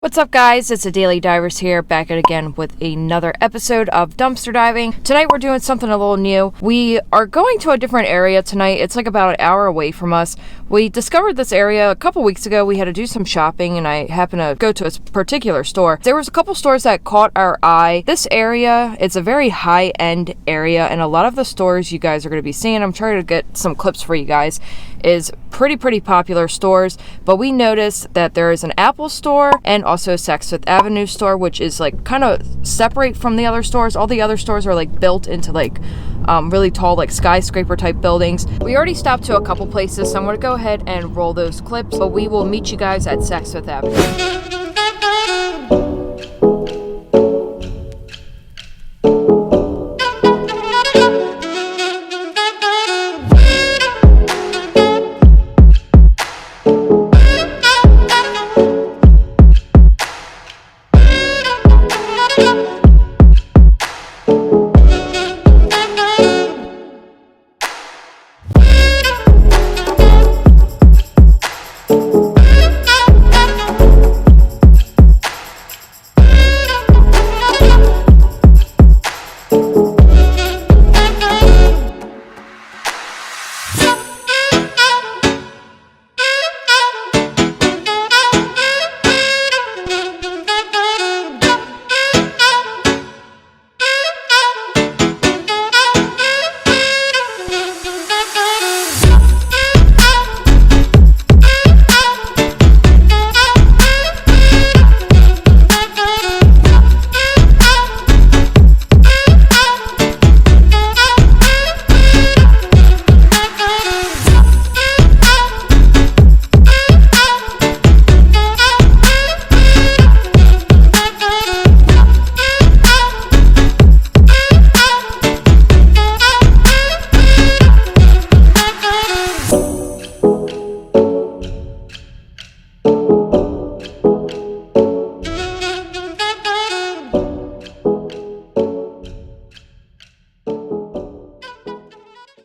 What's up, guys? It's the Daily Divers here, back again with another episode of dumpster diving. Tonight we're doing something a little new. We are going to a different area tonight. It's like about an hour away from us. We discovered this area a couple weeks ago. We had to do some shopping and I happened to go to a particular store. There was a couple stores that caught our eye. This area, it's a very high-end area, and a lot of the stores you guys are going to be seeing, I'm trying to get some clips for you guys, is pretty popular stores. But we noticed that there is an Apple store and also Saks Avenue store, which is like kind of separate from the other stores. All the other stores are like built into like really tall like skyscraper type buildings. We already stopped to a couple places, so I'm going to go ahead and roll those clips, but we will meet you guys at Saks Avenue.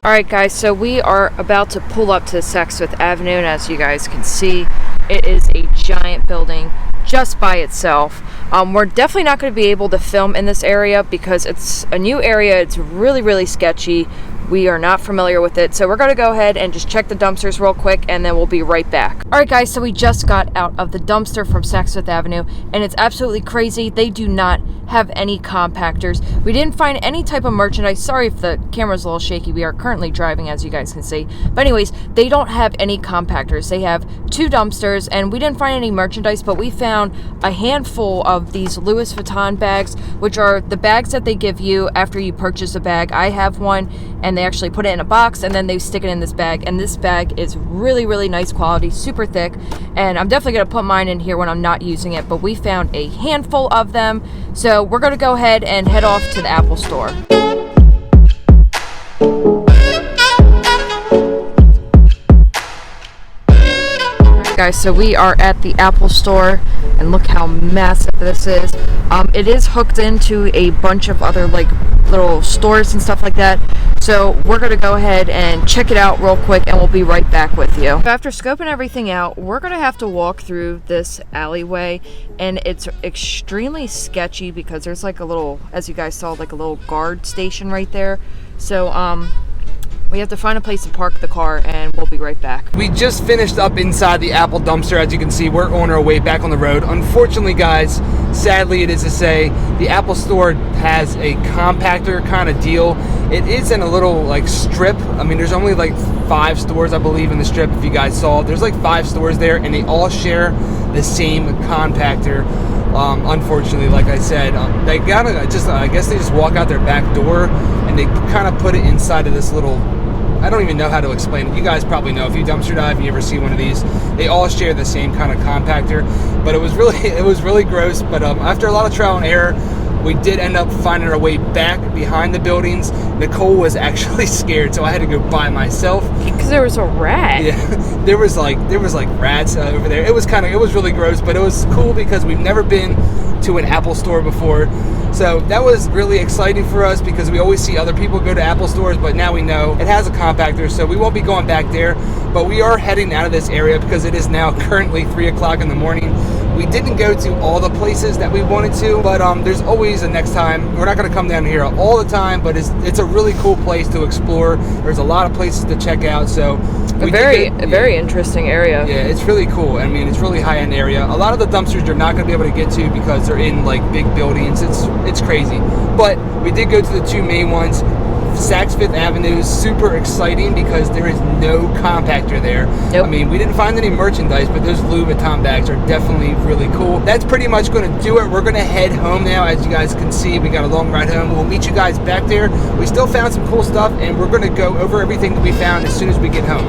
Alright guys, so we are about to pull up to Saks Avenue, and as you guys can see, it is a giant building just by itself. We're definitely not going to be able to film in this area because it's a new area. It's really sketchy. We are not familiar with it, so we're going to go ahead and just check the dumpsters real quick, and then we'll be right back. Alright guys, so we just got out of the dumpster from Saks Avenue, and it's absolutely crazy. They do not have any compactors. We didn't find any type of merchandise. Sorry if the camera's a little shaky. We are currently driving, as you guys can see. But anyways, they don't have any compactors. They have two dumpsters, and we didn't find any merchandise, but we found a handful of these Louis Vuitton bags, which are the bags that they give you after you purchase a bag. I have one, and they actually put it in a box and then they stick it in this bag, and this bag is really nice quality, super thick, and I'm definitely going to put mine in here when I'm not using it. But we found a handful of them, so we're going to go ahead and head off to the Apple store. Guys, so we are at the Apple store, and look how massive this is. It is hooked into a bunch of other like little stores and stuff like that, so we're gonna go ahead and check it out real quick, and we'll be right back with you. After scoping everything out, we're gonna have to walk through this alleyway, and it's extremely sketchy because there's like a little, as you guys saw, like a little guard station right there. So we have to find a place to park the car, and we'll be right back. We just finished up inside the Apple dumpster. As you can see, we're on our way back on the road. Unfortunately, guys, sadly it is to say, the Apple store has a compactor kind of deal. It is in a little like strip. I mean, there's only like 5 stores, I believe, in the strip. If you guys saw, there's like 5 stores there, and they all share the same compactor. Unfortunately, like I said, they gotta just, I guess they just walk out their back door and they kind of put it inside of this little, I don't even know how to explain it. You guys probably know. If you dumpster dive and you ever see one of these, they all share the same kind of compactor. But it was really gross. But after a lot of trial and error, we did end up finding our way back behind the buildings. Nicole was actually scared, so I had to go by myself. Because there was a rat. Yeah, there was like rats over there. It was really gross, but it was cool because we've never been to an Apple store before. So that was really exciting for us because we always see other people go to Apple stores, but now we know it has a compactor, so we won't be going back there. But we are heading out of this area because it is now currently 3 o'clock in the morning. We didn't go to all the places that we wanted to, but there's always a next time. We're not going to come down here all the time, but it's a really cool place to explore. There's a lot of places to check out, so a very interesting area. Yeah, it's really cool. I mean, it's really high-end area. A lot of the dumpsters you're not going to be able to get to because they're in like big buildings. It's crazy, but we did go to the two main ones. Saks Fifth Avenue is super exciting because there is no compactor there. Nope. I mean, we didn't find any merchandise, but those Louis Vuitton bags are definitely really cool. That's pretty much going to do it. We're going to head home now. As you guys can see, we got a long ride home. We'll meet you guys back there. We still found some cool stuff, and we're going to go over everything that we found as soon as we get home.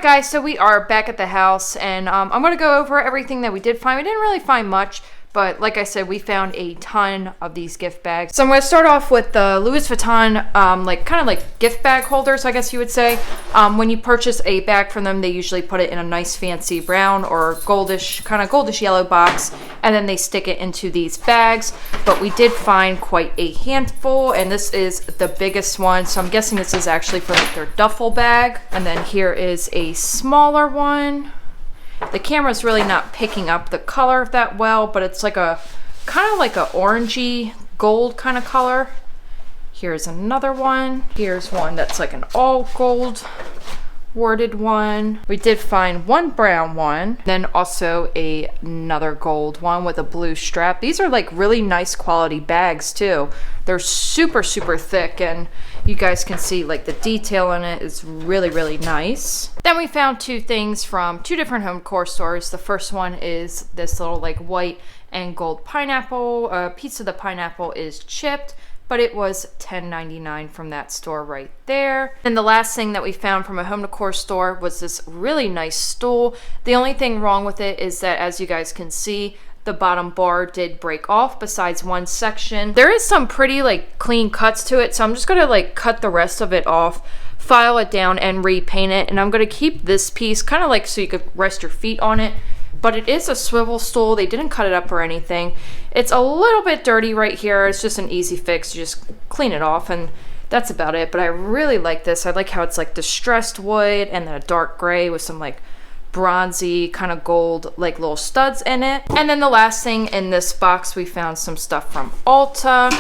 Guys, so we are back at the house, and I'm going to go over everything that we did find. We didn't really find much, but like I said, we found a ton of these gift bags. So I'm going to start off with the Louis Vuitton, kind of like gift bag holders, I guess you would say. When you purchase a bag from them, they usually put it in a nice fancy brown or kind of goldish yellow box, and then they stick it into these bags. But we did find quite a handful, and this is the biggest one. So I'm guessing this is actually for like their duffel bag. And then here is a smaller one. The camera's really not picking up the color that well, but it's like a kind of like a orangey gold kind of color. Here's another one. Here's one that's like an all gold worded one. We did find one brown one, then also another gold one with a blue strap. These are like really nice quality bags too. They're super thick, and you guys can see like the detail in it is really nice. Then we found two things from two different home decor stores. The first one is this little like white and gold pineapple. A piece of the pineapple is chipped, but it was $10.99 from that store right there. And the last thing that we found from a home decor store was this really nice stool. The only thing wrong with it is that, as you guys can see, the bottom bar did break off besides one section. There is some pretty like clean cuts to it, so I'm just gonna like cut the rest of it off, file it down, and repaint it. And I'm gonna keep this piece kind of like so you could rest your feet on it. But it is a swivel stool. They didn't cut it up or anything. It's a little bit dirty right here. It's just an easy fix. You just clean it off, and that's about it. But I really like this. I like how it's like distressed wood and then a dark gray with some like bronzy kind of gold like little studs in it. And then the last thing in this box, we found some stuff from Ulta.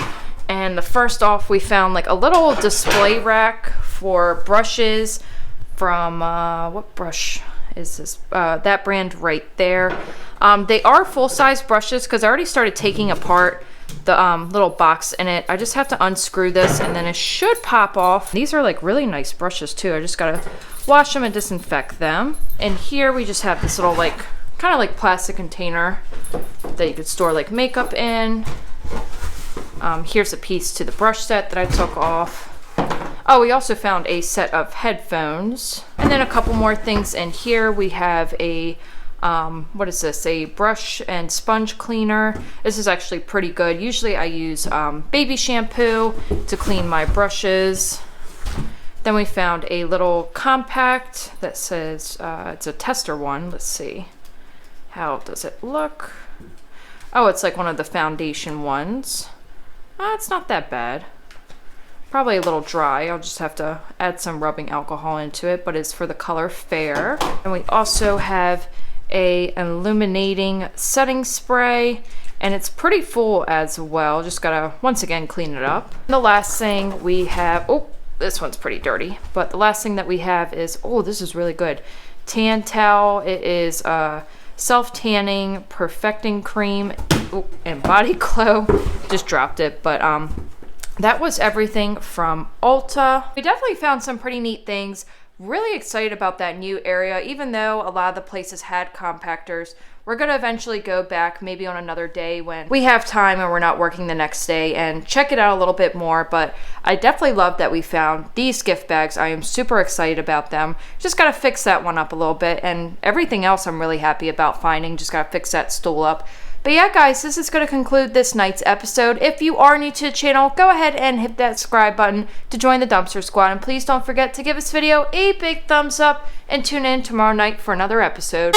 And the first off, we found like a little display rack for brushes from what brush is this? That brand right there. They are full-size brushes because I already started taking apart the little box in it. I just have to unscrew this and then it should pop off. These are like really nice brushes too. I just gotta wash them and disinfect them. And here we just have this little like kind of like plastic container that you could store like makeup in. Here's a piece to the brush set that I took off. Oh, we also found a set of headphones. And then a couple more things in here. We have a, what is this? A brush and sponge cleaner. This is actually pretty good. Usually I use baby shampoo to clean my brushes. Then we found a little compact that says, it's a tester one. Let's see. How does it look? Oh, it's like one of the foundation ones. It's not that bad. Probably a little dry. I'll just have to add some rubbing alcohol into it, but it's for the color Fair. And we also have an illuminating setting spray, and it's pretty full as well. Just gotta, once again, clean it up. And the last thing we have, oh, this one's pretty dirty, but the last thing that we have is, oh, this is really good. Tan towel. It is self-tanning, perfecting cream, and body glow. Just dropped it, but that was everything from Ulta. We definitely found some pretty neat things. Really excited about that new area, even though a lot of the places had compactors. We're going to eventually go back maybe on another day when we have time and we're not working the next day and check it out a little bit more. But I definitely love that we found these gift bags. I am super excited about them. Just got to fix that one up a little bit, and everything else I'm really happy about finding. Just got to fix that stool up. But yeah, guys, this is going to conclude this night's episode. If you are new to the channel, go ahead and hit that subscribe button to join the Dumpster Squad. And please don't forget to give this video a big thumbs up and tune in tomorrow night for another episode.